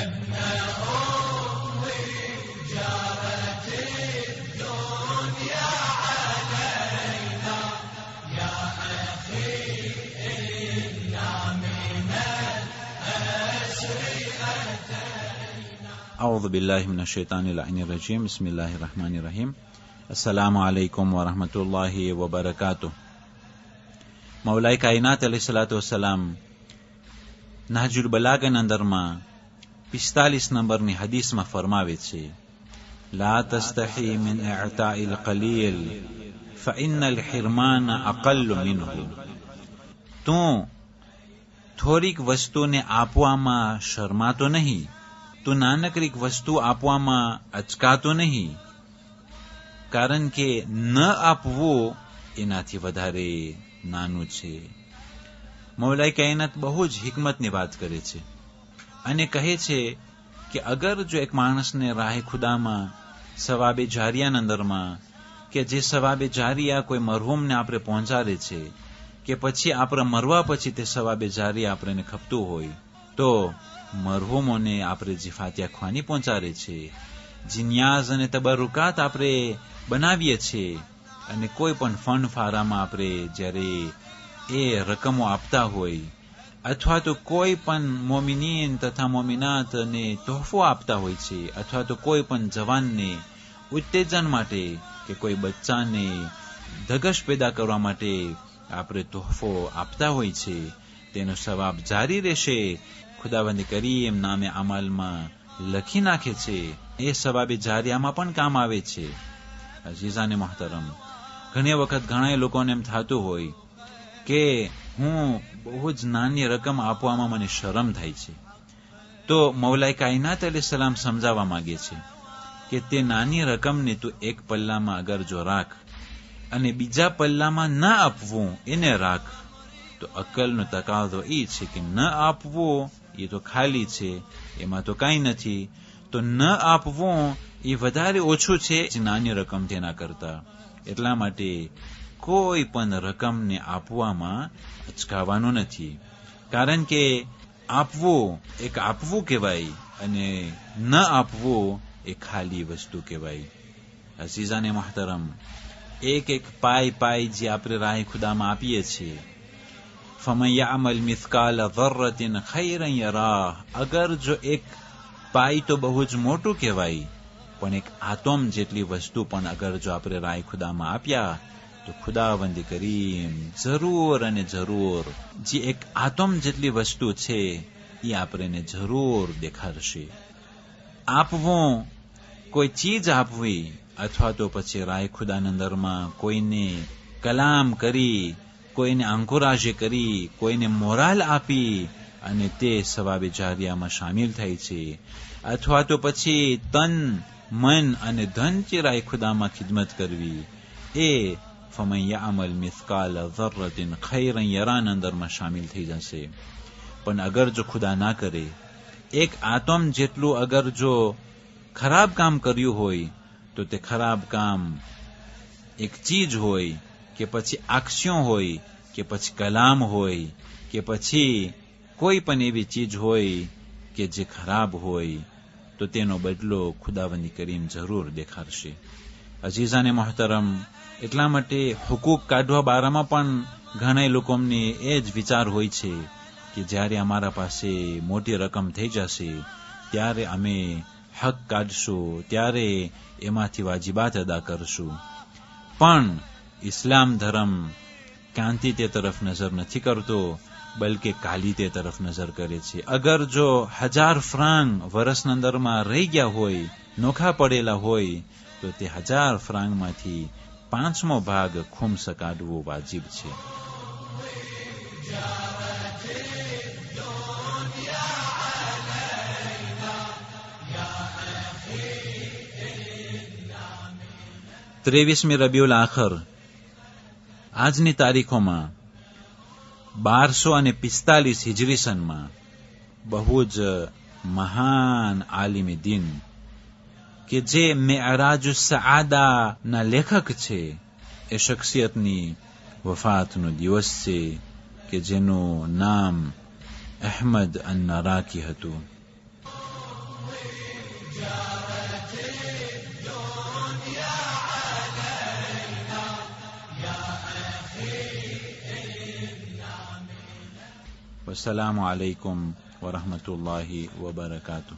أعوذ بالله من الشيطان اللعين الرجيم بسم الله الرحمن الرحيم السلام عليكم ورحمة الله وبركاته. મૌલાએ કાયનાત અલૈહિસ્સલાતુ વસ્સલામ નહજુલ બલાગન અંદરમાં 45 નંબરની હદીસમાં ફરમાવે છે, લા તસ્તહી મિન ઇዕતાઇલ કલીલ ફઇન્નલ હિરમાન અકલ્લુ મિન્હુ. તું થોડીક વસ્તુને આપવામાં શરમાતો નહીં, તું નાનકડીક વસ્તુ આપવામાં અચકાતો નહીં, કારણ કે ન આપવું એનાથી વધારે નાનું છે. મૌલાએ કાયનાત બહુ જ હિકમતની વાત કરે છે અને કહે છે કે અગર જો એક માણસને રાહે ખુદામાં સવાબે જારિયાના અંદરમાં કે જે સવાબે જારિયા કોઈ મરહૂમને આપણે પહોંચાડે છે કે પછી આપણે મરવા પછી તે સવાબે જારિયા આપણને ખપતું હોય તો મરહૂમોને આપણે જે ફાતિયા ખ્વાની પહોંચાડે છે, જે ન્યાઝ અને તબરુકાત આપણે બનાવીએ છીએ અને કોઈ પણ ફંડ ફારામાં આપણે જ્યારે એ રકમો આપતા હોય અથવા તો કોઈ પણ મોમિનીન તથા મોમિનાતને તોહફો આપતા હોય છે અથવા તો કોઈ પણ જવાનને ઉત્તેજન માટે કે કોઈ બચ્ચાને ધગશ પેદા કરવા માટે આપણે તોહફો આપતા હોય છે, તેનો સવાબ જારી રહેશે. ખુદાવંદ કરીમ નામે અમલમાં લખી નાખે છે. એ સવાબે જારિયામાં પણ કામ આવે છે. અઝીઝાને મોહતરમ, ઘણી વખત ઘણા લોકોને એમ થતું હોય કે હું બહુ જ નાની રકમ આપવામાં મને શરમ થાય છે, તો મૌલાએ કાયનાત અલૈહિસ્સલામ સમજાવવા માંગે છે કે તે નાની રકમને તું એક પલ્લામાં અગર જો રાખ અને બીજા પલ્લામાં ન આપવું એને રાખ, તો અક્કલનો તકાજો એ છે કે ન આપવું એ તો ખાલી છે, એમાં તો કાંઈ નથી, તો ન આપવું એ વધારે ઓછું છે નાની રકમ તેના કરતા. એટલા માટે કોઈ પણ રકમને આપવામાં અચકાવાનું નથી, કારણ કે આપવું એક આપવું કહેવાય અને ન આપવું એ ખાલી વસ્તુ કહેવાય. અઝીઝાને મોહતરમ, એક એક પાય જે આપણે રાહે ખુદામાં આપીએ છીએ, ફમન યઅમલ મિસ્કાલ ذرة ખૈરન યરાહ. અગર જો એક પાય તો બહુ જ મોટું કહેવાય, પણ એક આતમ જેટલી વસ્તુ પણ અગર જો આપણે રાહે ખુદામાં આપ્યા તો ખુદાવંદ કરીમ જરૂર અને જરૂર જે એક આતમ જેટલી વસ્તુ છે એ આપણને જરૂર દેખાડશે. આપવું, કોઈ ચીજ આપવી અથવા તો પછી રાહે ખુદાના અંદરમાં કોઈને કલામ કરી, કોઈને અંકુરાજે કરી, કોઈને મોરાલ આપી અને તે સવાબે જારિયામાં શામિલ થાય છે, અથવા તો પછી તન મન અને ધનથી રાહે ખુદામાં ખિદમત કરવી, એ ફમન યઅમલ મિસ્કાલ ذرة ખૈરન યરાના અંદરમાં શામિલ થઈ જશે. પણ અગર જો ખુદા ના કરે, એક આતમ જેટલું અગર જો ખરાબ કામ કર્યું હોય તો તે ખરાબ કામ એક ચીજ હોય કે પછી આક્ષ્યો હોય કે પછી કલામ હોય કે પછી કોઈ પણ એવી ચીજ હોય કે જે ખરાબ હોય, તો તેનો બદલો ખુદાવંદ કરીમ જરૂર દેખાડશે. અઝીઝાને મોહતરમ, એટલા માટે હુકૂક કાઢવા બારામાં પણ ઘણા લોકોને એ જ વિચાર હોય છે કે જ્યારે અમારા પાસે મોટી રકમ થઈ જશે ત્યારે અમે હક કાઢશું, ત્યારે એમાંથી વાજિબાત અદા કરશું. પણ ઇસ્લામ ધર્મ કાંતિ તે તરફ નજર નથી કરતો, બલકે કાલી તે તરફ નજર કરે છે. અગર જો 1000 ફ્રાંક વર્ષના અંદરમાં રહી ગયા હોય, નોખા પડેલા હોય, તો તે 1000 ફ્રાંકમાંથી 5મો ભાગ ખુમ્સ કાઢવો વાજિબ છે. ત્રેવીસમી રબીઉલ આખર આજની તારીખોમાં 1245 હિજરી સનમાં બહુ જ મહાન આલિમે દીન કે જે મેઅરાજુ સઆદા ના લેખક છે, એ શખ્સિયતની વફાતનો દિવસ છે કે જેનું નામ અહેમદ અન નારાકી હતું. والسلام عليكم ورحمة الله وبركاته.